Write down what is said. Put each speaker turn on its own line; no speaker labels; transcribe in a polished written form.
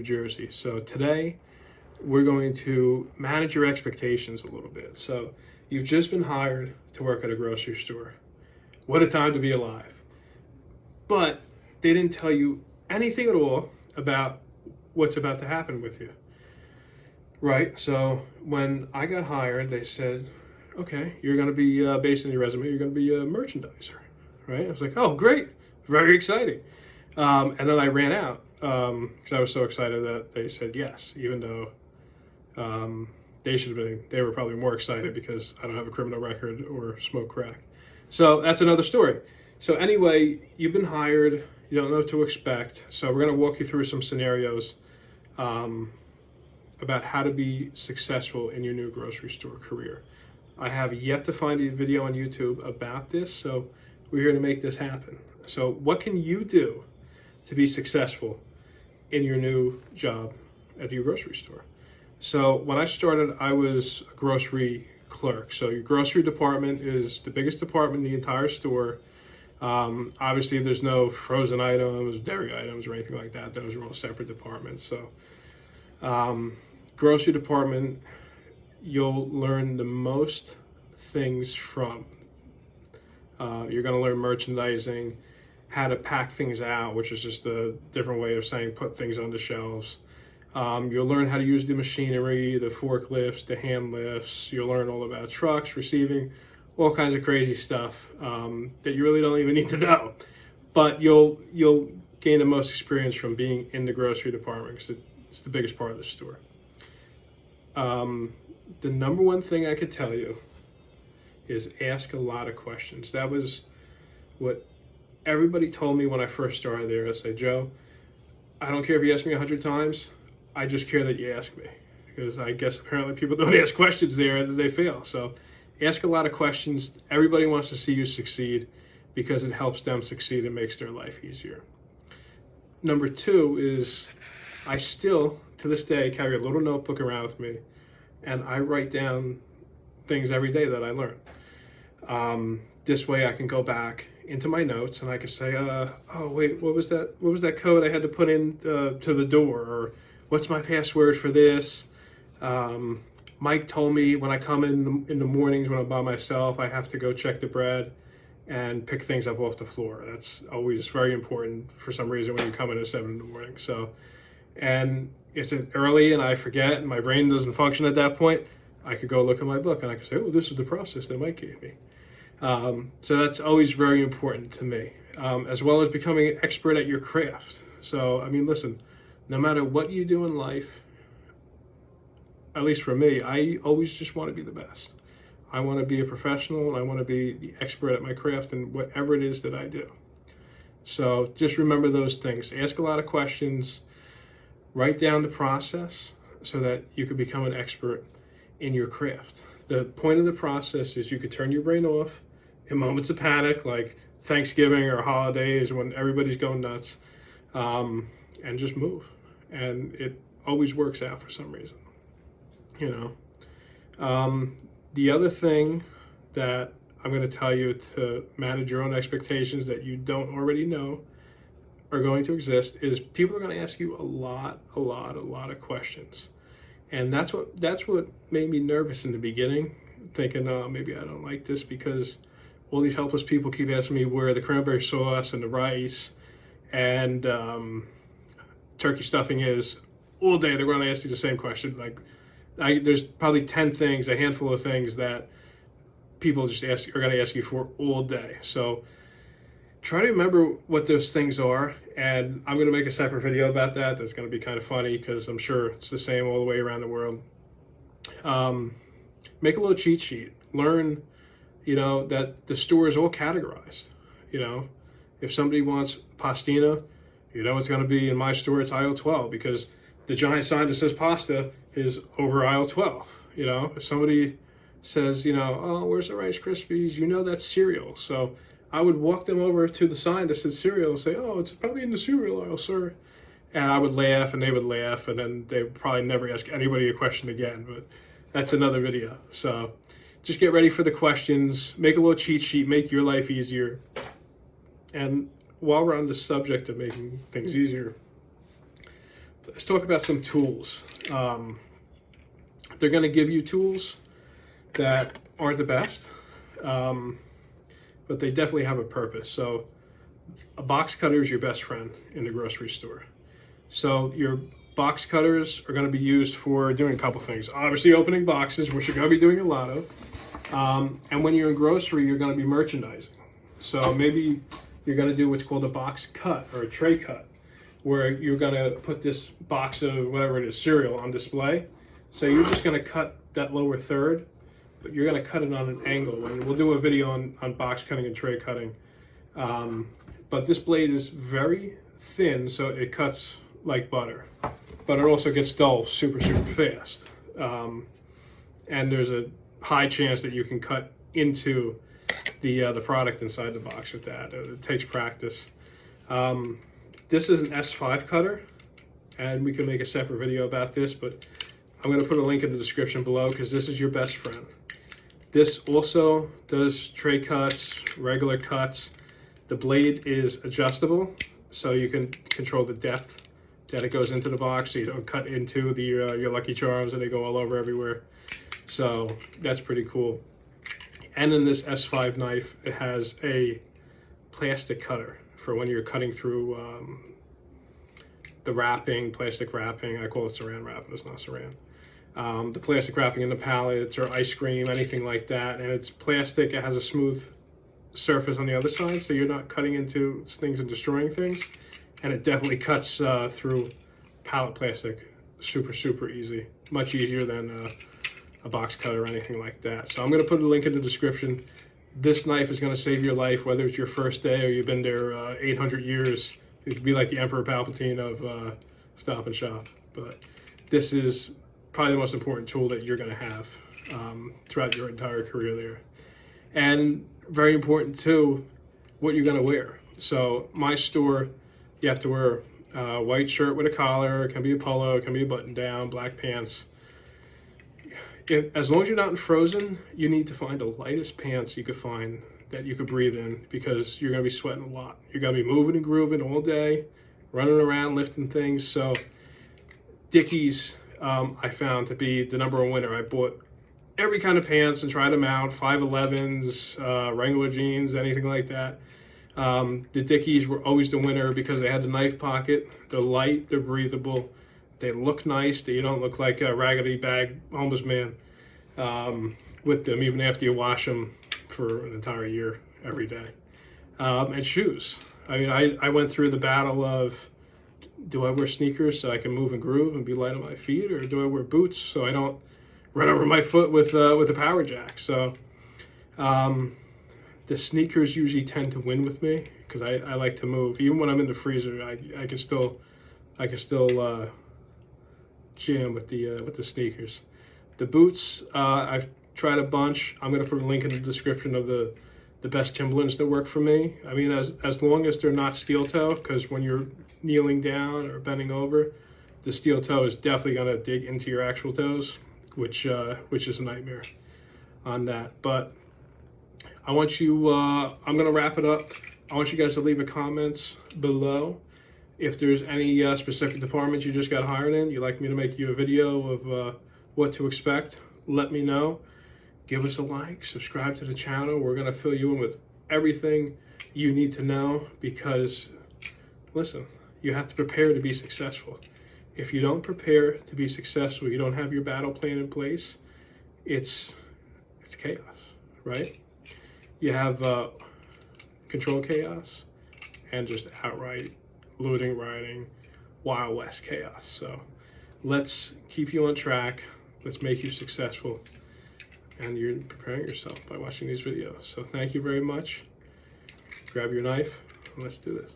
Jersey. So today we're going to manage your expectations a little bit. So you've just been hired to work at a grocery store. What a time to be alive. But they didn't tell you anything at all about what's about to happen with you. Right? So when I got hired, they said, okay, you're going to be, based on your resume, you're going to be a merchandiser. Right? I was like, oh, great. Very exciting. And then I ran out because I was so excited that they said yes, even though they were probably more excited because I don't have a criminal record or smoke crack. So that's another story. So anyway, you've been hired, you don't know what to expect. So we're going to walk you through some scenarios about how to be successful in your new grocery store career. I have yet to find a video on YouTube about this, so we're here to make this happen. So what can you do to be successful in your new job at your grocery store? So when I started, I was a grocery clerk. So your grocery department is the biggest department in the entire store. Obviously, there's no frozen items, dairy items, or anything like that. Those are all separate departments. So grocery department, you'll learn the most things from. You're going to learn merchandising, how to pack things out, which is just a different way of saying put things on the shelves. You'll learn how to use the machinery, the forklifts, the hand lifts. You'll learn all about trucks, receiving, all kinds of crazy stuff that you really don't even need to know. But you'll gain the most experience from being in the grocery department because it's the biggest part of the store. The number one thing I could tell you is ask a lot of questions. That was what everybody told me when I first started there. I said, Joe, I don't care if you ask me 100 times. I just care that you ask me, because I guess apparently people don't ask questions there and they fail. So ask a lot of questions. Everybody wants to see you succeed because it helps them succeed and makes their life easier. Number two is I still, to this day, carry a little notebook around with me, and I write down things every day that I learn. This way I can go back into my notes and I can say, oh wait, what was that code I had to put in to the door? Or what's my password for this? Mike told me when I come in the mornings when I'm by myself, I have to go check the bread and pick things up off the floor. That's always very important for some reason when you come in at 7 in the morning. So, and it's early and I forget and my brain doesn't function at that point, I could go look at my book and I could say, oh, this is the process that Mike gave me. So that's always very important to me, as well as becoming an expert at your craft. So, I mean, listen, no matter what you do in life, at least for me, I always just want to be the best. I want to be a professional and I want to be the expert at my craft and whatever it is that I do. So just remember those things. Ask a lot of questions, write down the process so that you can become an expert in your craft. The point of the process is you could turn your brain off in moments of panic, like Thanksgiving or holidays when everybody's going nuts, and just move. And it always works out for some reason, you know. The other thing that I'm going to tell you to manage your own expectations that you don't already know are going to exist is people are going to ask you a lot of questions. And that's what made me nervous in the beginning, thinking, oh, maybe I don't like this because all these helpless people keep asking me where the cranberry sauce and the rice and turkey stuffing is. All day they're going to ask you the same question. Like, there's probably 10 things, a handful of things that people just are going to ask you for all day. So try to remember what those things are, and I'm going to make a separate video about that. That's going to be kind of funny because I'm sure it's the same all the way around the world. Make a little cheat sheet. Learn, that the store is all categorized. If somebody wants pastina, it's going to be in my store, it's aisle 12 because the giant sign that says pasta is over aisle 12. If somebody says, oh, where's the Rice Krispies? That's cereal. So I would walk them over to the sign that said cereal and say, oh, it's probably in the cereal aisle, sir. And I would laugh and they would laugh and then they would probably never ask anybody a question again, but that's another video. So just get ready for the questions, make a little cheat sheet, make your life easier. And while we're on the subject of making things easier, let's talk about some tools. They're going to give you tools that aren't the best, but they definitely have a purpose. So a box cutter is your best friend in the grocery store. So your box cutters are going to be used for doing a couple things. Obviously opening boxes, which you're going to be doing a lot of. And when you're in grocery, you're going to be merchandising. So maybe you're going to do what's called a box cut or a tray cut, where you're going to put this box of whatever it is, cereal on display. So you're just going to cut that lower third, but you're going to cut it on an angle. And we'll do a video on box cutting and tray cutting. But this blade is very thin, so it cuts like butter. But it also gets dull super, super fast. And there's a high chance that you can cut into the product inside the box with that. It takes practice. This is an S5 cutter, and we can make a separate video about this, but I'm going to put a link in the description below because this is your best friend. This also does tray cuts, regular cuts. The blade is adjustable, so you can control the depth that it goes into the box, so you don't cut into your Lucky Charms and they go all over everywhere. So that's pretty cool. And in this S5 knife, it has a plastic cutter for when you're cutting through the wrapping, plastic wrapping. I call it saran wrap, but it's not saran. The plastic wrapping in the pallets or ice cream, anything like that. And it's plastic, it has a smooth surface on the other side, so you're not cutting into things and destroying things. And it definitely cuts through pallet plastic super, super easy. Much easier than a box cutter or anything like that. So I'm going to put a link in the description. This knife is going to save your life, whether it's your first day or you've been there 800 years. It could be like the Emperor Palpatine of Stop and Shop. But this is probably the most important tool that you're going to have throughout your entire career there. And very important too, what you're going to wear. So my store, you have to wear a white shirt with a collar. It can be a polo, it can be a button down, black pants. As long as you're not in frozen, you need to find the lightest pants you could find that you could breathe in, because you're going to be sweating a lot. You're going to be moving and grooving all day, running around, lifting things. So Dickies, I found to be the #1 winner. I bought every kind of pants and tried them out, 511s, Wrangler jeans, anything like that. The Dickies were always the winner because they had the knife pocket, they're light, they're breathable, they look nice, that you don't look like a raggedy bag homeless man with them, even after you wash them for an entire year every day. And shoes. I mean, I went through the battle of, do I wear sneakers so I can move and groove and be light on my feet, or do I wear boots so I don't run over my foot with a power jack? So the sneakers usually tend to win with me because I like to move. Even when I'm in the freezer, I can still jam with the sneakers. The boots, I've tried a bunch. I'm gonna put a link in the description of the best Timberlands that work for me. I mean, as long as they're not steel toe, because when you're kneeling down or bending over, the steel toe is definitely gonna dig into your actual toes, which is a nightmare on that. But I want you, I'm gonna wrap it up. I want you guys to leave a comments below. If there's any specific departments you just got hired in, you'd like me to make you a video of what to expect, let me know. Give us a like, subscribe to the channel. We're gonna fill you in with everything you need to know, because listen, you have to prepare to be successful. If you don't prepare to be successful, you don't have your battle plan in place, it's chaos, right? You have control chaos and just outright looting, rioting, Wild West chaos. So let's keep you on track. Let's make you successful. And you're preparing yourself by watching these videos. So thank you very much. Grab your knife and let's do this.